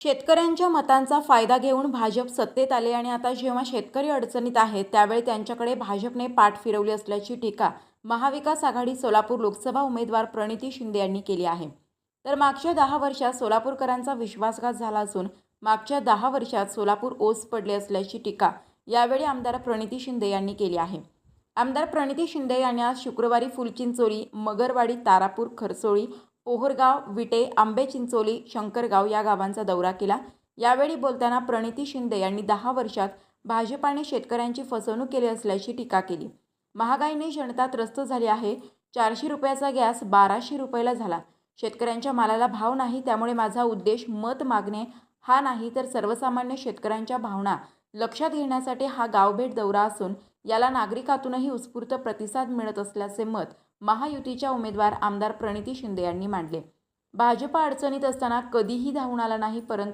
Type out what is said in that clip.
शेतकऱ्यांच्या मतांचा फायदा घेऊन भाजप सत्तेत आले आणि आता जेव्हा शेतकरी अडचणीत आहेत त्यावेळी त्यांच्याकडे भाजपने पाठ फिरवली असल्याची टीका महाविकास आघाडी सोलापूर लोकसभा उमेदवार प्रणिती शिंदे यांनी केली आहे। तर मागच्या 10 वर्षात सोलापूरकरांचा विश्वासघात झाला असून मागच्या 10 वर्षात सोलापूर ओस पडले असल्याची टीका यावेळी आमदार प्रणिती शिंदे यांनी केली आहे। आमदार प्रणिती शिंदे यांनी आज शुक्रवारी फुलचिंचोली, मगरवाडी, तारापूर, खरसोळी, पोहरगाव, विटे, आंबेचिंचोली, शंकरगाव या गावांचा दौरा केला। यावेळी बोलताना प्रणिती शिंदे यांनी 10 वर्षात भाजपाने शेतकऱ्यांची फसवणूक केली असल्याची टीका केली। महागाईने जनता त्रस्त झाली आहे। 400 रुपयाचा गॅस 1200 रुपयाला झाला। शेतकऱ्यांच्या मालाला भाव नाही, त्यामुळे माझा उद्देश मत मागणे हा नाही, तर सर्वसामान्य शेतकऱ्यांच्या भावना लक्षात घेण्यासाठी हा गावभेट दौरा असून याला नागरिकातूनही उत्स्फूर्त प्रतिसाद मिळत असल्याचे मत महायुतीच्या उमेदवार आमदार प्रणिती शिंदे यांनी मांडले। भाजप अडचणीत असताना कधीही धावून आला नाही, परंतु